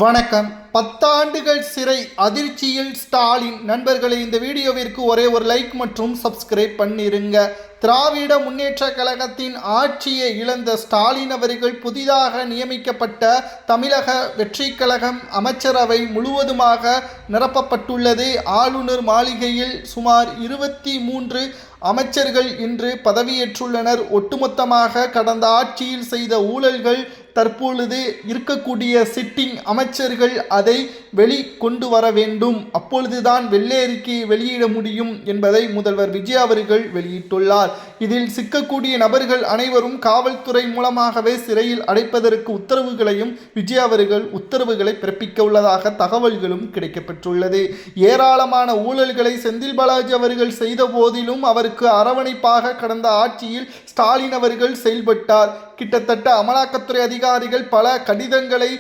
வணக்கம். 10 ஆண்டுகள் சிறை அதிர்ச்சியில் ஸ்டாலின். நண்பர்களே, இந்த வீடியோவிற்கு ஒரே ஒரு லைக் மற்றும் சப்ஸ்கிரைப் பண்ணிருங்க. திராவிட முன்னேற்ற கழகத்தின் ஆட்சியை இழந்த ஸ்டாலின் அவர்கள் புதிதாக நியமிக்கப்பட்ட தமிழக வெற்றி கழகம் அமைச்சரவை முழுவதுமாக நிரப்பப்பட்டுள்ளது. ஆளுநர் மாளிகையில் சுமார் 23 அமைச்சர்கள் இன்று பதவியேற்றுள்ளனர். ஒட்டுமொத்தமாக கடந்த ஆட்சியில் செய்த ஊழல்கள் தற்பொழுது இருக்கக்கூடிய சிட்டிங் அமைச்சர்கள் அதை வெளிக்கொண்டு வர வேண்டும். அப்பொழுதுதான் வெள்ளை அறிக்கையை வெளியிட முடியும் என்பதை முதல்வர் விஜய் அவர்கள் வெளியிட்டுள்ளார். இதில் சிக்கக்கூடிய நபர்கள் அனைவரும் காவல்துறை மூலமாகவே சிறையில் அடைப்பதற்கு உத்தரவுகளையும் விஜய் அவர்கள் உத்தரவுகளை பிறப்பிக்க உள்ளதாக தகவல்களும் கிடைக்கப்பெற்றுள்ளது. ஏராளமான ஊழல்களை செந்தில் பாலாஜி அவர்கள் செய்த போதிலும் அவருக்கு அரவணைப்பாக கடந்த ஆட்சியில் ஸ்டாலின் அவர்கள் செயல்பட்டார். கிட்டத்தட்ட அமலாக்கத்துறை அதிகாரிகள் பல கடிதங்களை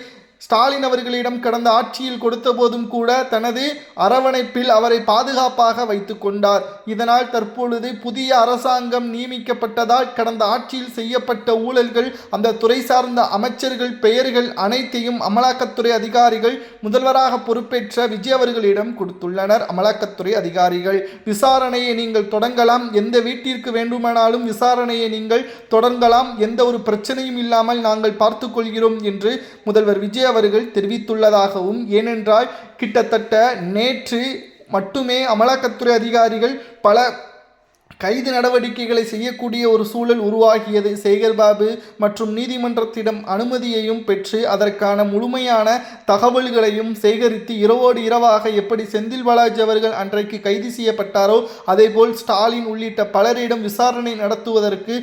ஸ்டாலின் அவர்களிடம் கடந்த ஆட்சியில் கொடுத்த போதும் கூட தனது அரவணைப்பில் அவரை பாதுகாப்பாக வைத்து கொண்டார். இதனால் தற்பொழுது புதிய அரசாங்கம் நியமிக்கப்பட்டதால் கடந்த ஆட்சியில் செய்யப்பட்ட ஊழல்கள், அந்த துறை சார்ந்த அமைச்சர்கள் பெயர்கள் அனைத்தையும் அமலாக்கத்துறை அதிகாரிகள் முதல்வராக பொறுப்பேற்ற விஜய் அவர்களிடம் கொடுத்துள்ளனர். அமலாக்கத்துறை அதிகாரிகள் விசாரணையை நீங்கள் தொடங்கலாம், எந்த வீட்டிற்கு வேண்டுமானாலும் விசாரணையை நீங்கள் தொடங்கலாம், எந்த ஒரு பிரச்சனையும் இல்லாமல் நாங்கள் பார்த்துக் கொள்கிறோம் என்று முதல்வர் விஜய் அவர்கள் தெரிவித்துள்ளதாகவும், ஏனென்றால் கிட்டத்தட்ட நேற்று மட்டுமே அமலாக்கத்துறை அதிகாரிகள் பல கைது நடவடிக்கைகளை செய்யக்கூடிய ஒரு சூழல் உருவாகியது. சேகர்பாபு மற்றும் நீதிமன்றத்திடம் அனுமதியையும் பெற்று அதற்கான முழுமையான தகவல்களையும் சேகரித்து இரவோடு இரவாக எப்படி செந்தில் பாலாஜி அவர்கள் அன்றைக்கு கைது செய்யப்பட்டாரோ அதேபோல் ஸ்டாலின் உள்ளிட்ட பலரிடம் விசாரணை நடத்துவதற்கு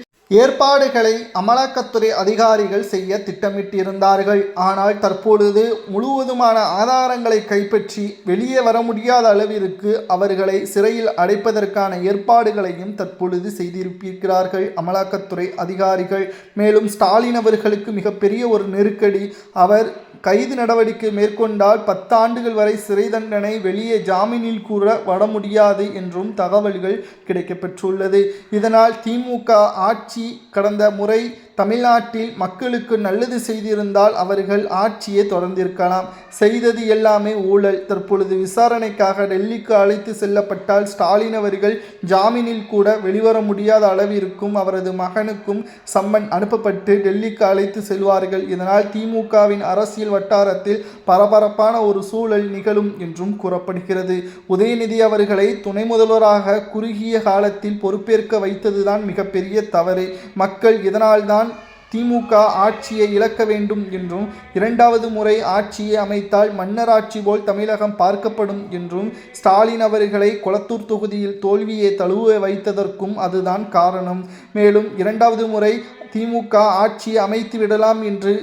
ஏற்பாடுகளை அமலாக்கத்துறை அதிகாரிகள் செய்ய திட்டமிட்டிருந்தார்கள். ஆனால் தற்பொழுது முழுவதுமான ஆதாரங்களை கைப்பற்றி வெளியே வர முடியாத அளவிற்கு அவர்களை சிறையில் அடைப்பதற்கான ஏற்பாடுகளையும் தற்பொழுது செய்திருக்கிறார்கள் அமலாக்கத்துறை அதிகாரிகள். மேலும் ஸ்டாலின் அவர்களுக்கு மிகப்பெரிய ஒரு நெருக்கடி. அவர் கைது நடவடிக்கை மேற்கொண்டால் 10 ஆண்டுகள் வரை சிறை தண்டனை, வெளியே ஜாமீனில் கூற வர முடியாது என்றும் தகவல்கள் கிடைக்கப்பெற்றுள்ளது. இதனால் திமுக ஆட்சி கடந்த முறை தமிழ்நாட்டில் மக்களுக்கு நல்லது செய்திருந்தால் அவர்கள் ஆட்சியை தொடர்ந்திருக்கலாம். செய்தது எல்லாமே ஊழல். தற்பொழுது விசாரணைக்காக டெல்லிக்கு அழைத்து செல்லப்பட்டால் ஸ்டாலின் அவர்கள் ஜாமீனில் கூட வெளிவர முடியாத அளவிற்கும் அவரது மகனுக்கும் சம்மன் அனுப்பப்பட்டு டெல்லிக்கு அழைத்து செல்வார்கள். இதனால் திமுகவின் அரசியல் வட்டாரத்தில் பரபரப்பான ஒரு சூழல் நிகழும் என்றும் கூறப்படுகிறது. உதயநிதி அவர்களை துணை முதல்வராக குறுகிய காலத்தில் பொறுப்பேற்க வைத்ததுதான் மிகப்பெரிய தவறு. மக்கள் இதனால்தான் திமுக ஆட்சியை இழக்க வேண்டும் என்றும், 2வது முறை ஆட்சியை அமைத்தால் மன்னர் ஆட்சி போல் தமிழகம் பார்க்கப்படும் என்றும், ஸ்டாலின் அவர்களை கொளத்தூர் தொகுதியில் தோல்வியை தழுவ வைத்ததற்கும் அதுதான் காரணம். மேலும் 2வது முறை திமுக ஆட்சியை அமைத்து விடலாம் என்று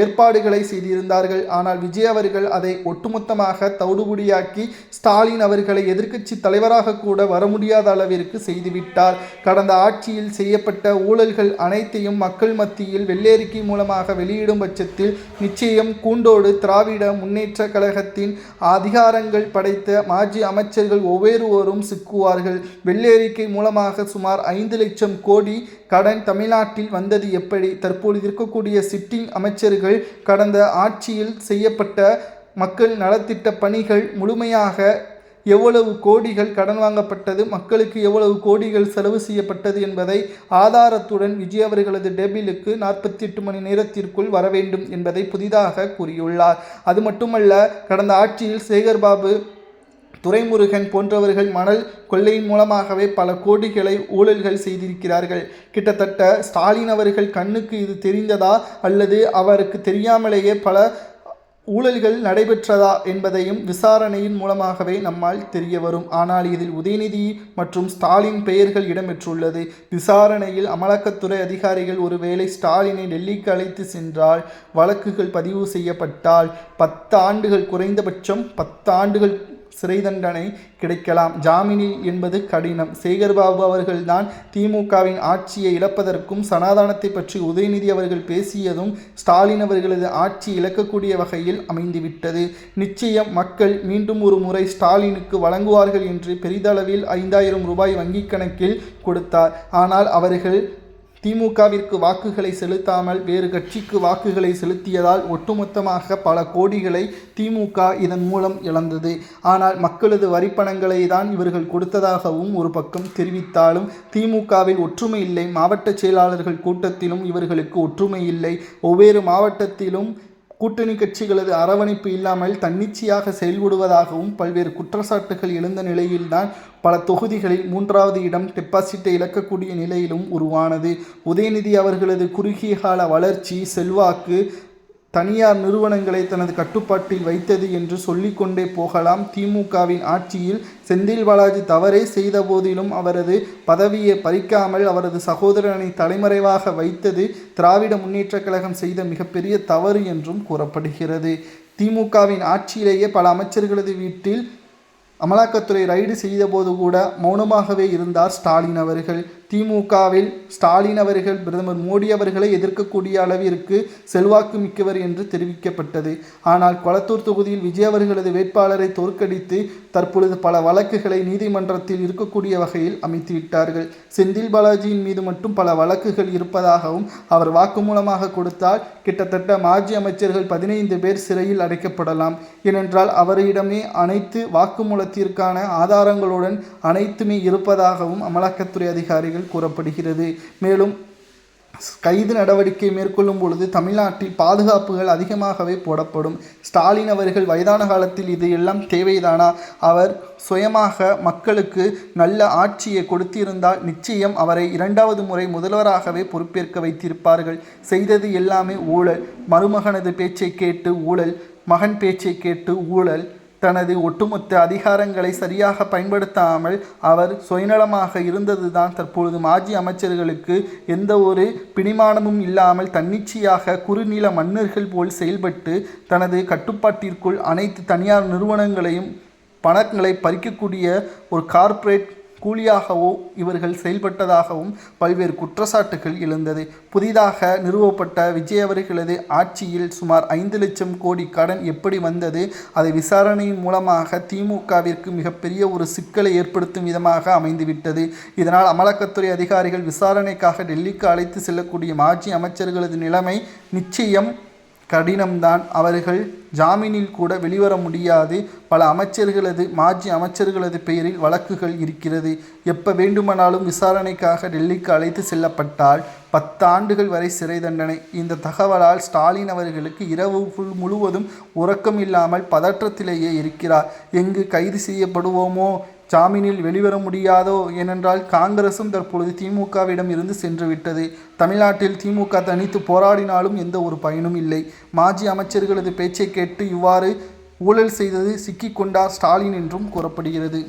ஏற்பாடுகளை செய்திருந்தார்கள். ஆனால் விஜய் அவர்கள் அதை ஒட்டுமொத்தமாக தவிடுபொடியாக்கி ஸ்டாலின் அவர்களை எதிர்க்கட்சி தலைவராக கூட வர முடியாத அளவிற்கு செய்துவிட்டார். கடந்த ஆட்சியில் செய்யப்பட்ட ஊழல்கள் அனைத்தையும் மக்கள் மத்தியில் வெள்ளை மூலமாக வெளியிடும் பட்சத்தில் நிச்சயம் கூண்டோடு திராவிட முன்னேற்ற கழகத்தின் அதிகாரங்கள் படைத்த மாஜி அமைச்சர்கள் ஒவ்வொருவரும் சிக்குவார்கள். வெள்ளை மூலமாக சுமார் 5 லட்சம் கோடி கடன் தமிழ்நாட்டில் வந்தது எப்படி? தற்பொழுது இருக்கக்கூடிய சிட்டிங் அமைச்சர்கள் கடந்த ஆட்சியில் செய்யப்பட்ட மக்கள் நலத்திட்ட பணிகள் முழுமையாக எவ்வளவு கோடிகள் கடன் வாங்கப்பட்டது, மக்களுக்கு எவ்வளவு கோடிகள் செலவு செய்யப்பட்டது என்பதை ஆதாரத்துடன் விஜய் அவர்களது டேபிளுக்கு 48 மணி நேரத்திற்குள் வர வேண்டும் என்பதை புதிதாக கூறியுள்ளார். அது மட்டுமல்ல, கடந்த ஆட்சியில் சேகர்பாபு, துரைமுருகன் போன்றவர்கள் மணல் கொள்ளையின் மூலமாகவே பல கோடிகளை ஊழல்கள் செய்திருக்கிறார்கள். கிட்டத்தட்ட ஸ்டாலின் அவர்கள் கண்ணுக்கு இது தெரிந்ததா அல்லது அவருக்கு தெரியாமலேயே பல ஊழல்கள் நடைபெற்றதா என்பதையும் விசாரணையின் மூலமாகவே நம்மால் தெரிய வரும். ஆனால் இதில் உதயநிதி மற்றும் ஸ்டாலின் பெயர்கள் இடம்பெற்றுள்ளது. விசாரணையில் அமலாக்கத்துறை அதிகாரிகள் ஒருவேளை ஸ்டாலினை டெல்லிக்கு அழைத்து சென்றால், வழக்குகள் பதிவு செய்யப்பட்டால் 10 ஆண்டுகள், குறைந்தபட்சம் 10 ஆண்டுகள் சிறை தண்டனை கிடைக்கலாம். ஜாமீனில் என்பது கடினம். சேகர்பாபு அவர்கள்தான் திமுகவின் ஆட்சியை இழப்பதற்கும் சனாதானத்தை பற்றி உதயநிதி அவர்கள் பேசியதும் ஸ்டாலின் அவர்களது ஆட்சி இழக்கக்கூடிய வகையில் அமைந்துவிட்டது. நிச்சயம் மக்கள் மீண்டும் ஒரு முறை ஸ்டாலினுக்கு வழங்குவார்கள் என்று பெரிதளவில் 5000 ரூபாய் வங்கிக் கணக்கில் கொடுத்தார். ஆனால் அவர்கள் திமுகவிற்கு வாக்குகளை செலுத்தாமல் வேறு கட்சிக்கு வாக்குகளை செலுத்தியதால் ஒட்டுமொத்தமாக பல கோடிகளை திமுக இதன் மூலம் இழந்தது. ஆனால் மக்களது வரிப்பணங்களை தான் இவர்கள் கொடுத்ததாகவும் ஒரு பக்கம் தெரிவித்தாலும் திமுகவில் ஒற்றுமை இல்லை. மாவட்ட செயலாளர்கள் கூட்டத்திலும் இவர்களுக்கு ஒற்றுமை இல்லை. ஒவ்வொரு மாவட்டத்திலும் கூட்டணி கட்சிகளது அரவணைப்பு இல்லாமல் தன்னிச்சையாக செயல்படுவதாகவும் பல்வேறு குற்றச்சாட்டுகள் எழுந்த நிலையில்தான் பல தொகுதிகளில் 3வது இடம் டெபாசிட்டை இழக்கக்கூடிய நிலையிலும் உருவானது. உதயநிதி அவர்களது குறுகிய கால வளர்ச்சி, செல்வாக்கு தனியார் நிறுவனங்களை தனது கட்டுப்பாட்டில் வைத்தது என்று சொல்லிக்கொண்டே போகலாம். திமுகவின் ஆட்சியில் செந்தில் பாலாஜி தவறே செய்த போதிலும் அவரது பதவியை பறிக்காமல் அவரது சகோதரனை தலைமறைவாக வைத்தது திராவிட முன்னேற்றக் கழகம் செய்த மிகப்பெரிய தவறு என்றும் கூறப்படுகிறது. திமுகவின் ஆட்சியிலேயே பல அமைச்சர்களது வீட்டில் அமலாக்கத்துறை ரைடு செய்தபோது கூட மௌனமாகவே இருந்தார் ஸ்டாலின் அவர்கள். திமுகவில் ஸ்டாலின் அவர்கள் பிரதமர் மோடி அவர்களை எதிர்க்கக்கூடிய அளவிற்கு செல்வாக்கு மிக்கவர் என்று தெரிவிக்கப்பட்டது. ஆனால் கொளத்தூர் தொகுதியில் விஜய் அவர்களது வேட்பாளரை தோற்கடித்து தற்பொழுது பல வழக்குகளை நீதிமன்றத்தில் இருக்கக்கூடிய வகையில் அமைத்துவிட்டார்கள். செந்தில் பாலாஜியின் மீது மட்டும் பல வழக்குகள் இருப்பதாகவும் அவர் வாக்குமூலமாக கொடுத்தால் கிட்டத்தட்ட மாஜி அமைச்சர்கள் 15 பேர் சிறையில் அடைக்கப்படலாம். ஏனென்றால் அவரிடமே அனைத்து வாக்குமூலத்திற்கான ஆதாரங்களுடன் அனைத்துமே இருப்பதாகவும் அமலாக்கத்துறை அதிகாரிகள் கூறப்படுகிறது. மேலும் கைது நடவடிக்கை மேற்கொள்ளும் பொழுது தமிழ்நாட்டில் பாதுகாப்புகள் அதிகமாகவே போடப்படும். ஸ்டாலின் அவர்கள் வயதான காலத்தில் இது எல்லாம் தேவைதானா? அவர் சுயமாக மக்களுக்கு நல்ல ஆட்சியை கொடுத்திருந்தால் நிச்சயம் அவரை 2வது முறை முதல்வராகவே பொறுப்பேற்க வைத்திருப்பார்கள். செய்தது எல்லாமே ஊழல். மருமகனது பேச்சை கேட்டு ஊழல், மகன் பேச்சை கேட்டு ஊழல். தனது ஒட்டுமொத்த அதிகாரங்களை சரியாக பயன்படுத்தாமல் அவர் சுயநலமாக இருந்ததுதான் தற்பொழுது மாஜி அமைச்சர்களுக்கு எந்த ஒரு பிடிமானமும் இல்லாமல் தன்னிச்சையாக குறுநில மன்னர்கள் போல் செயல்பட்டு தனது கட்டுப்பாட்டிற்குள் அனைத்து தனியார் நிறுவனங்களையும் பணங்களை பறிக்கக்கூடிய ஒரு கார்ப்பரேட் கூலியாகவோ இவர்கள் செயல்பட்டதாகவும் பல்வேறு குற்றச்சாட்டுகள் எழுந்தது. புதிதாக நிறுவப்பட்ட விஜய் அவர்களது ஆட்சியில் சுமார் 5 லட்சம் கோடி கடன் எப்படி வந்தது? அதை விசாரணையின் மூலமாக திமுகவிற்கு மிகப்பெரிய ஒரு சிக்கலை ஏற்படுத்தும் விதமாக அமைந்துவிட்டது. இதனால் அமலாக்கத்துறை அதிகாரிகள் விசாரணைக்காக டெல்லிக்கு அழைத்து செல்லக்கூடிய மாஜி அமைச்சர்களது நிலைமை நிச்சயம் கடினம்தான். அவர்கள் ஜாமீனில் கூட வெளிவர முடியாது. பல அமைச்சர்களது மாஜி அமைச்சர்களது பெயரில் வழக்குகள் இருக்கிறது. எப்போ வேண்டுமானாலும் விசாரணைக்காக டெல்லிக்கு அழைத்து செல்லப்பட்டால் 10 ஆண்டுகள் வரை சிறை தண்டனை. இந்த தகவலால் ஸ்டாலின் அவர்களுக்கு இரவு முழுவதும் உறக்கம் இல்லாமல் பதற்றத்திலேயே இருக்கிறார். எங்கு கைது செய்யப்படுவோமோ, ஜாமீனில் வெளிவர முடியாதோ? ஏனென்றால் காங்கிரசும் தற்பொழுது திமுகவிடம் இருந்து சென்று விட்டது. தமிழ்நாட்டில் திமுக தனித்து போராடினாலும் எந்த ஒரு பயனும் இல்லை. மாஜி அமைச்சர்களது பேச்சை கேட்டு இவ்வாறு ஊழல் செய்தது சிக்கிக்கொண்டார் ஸ்டாலின் என்றும் கூறப்படுகிறது.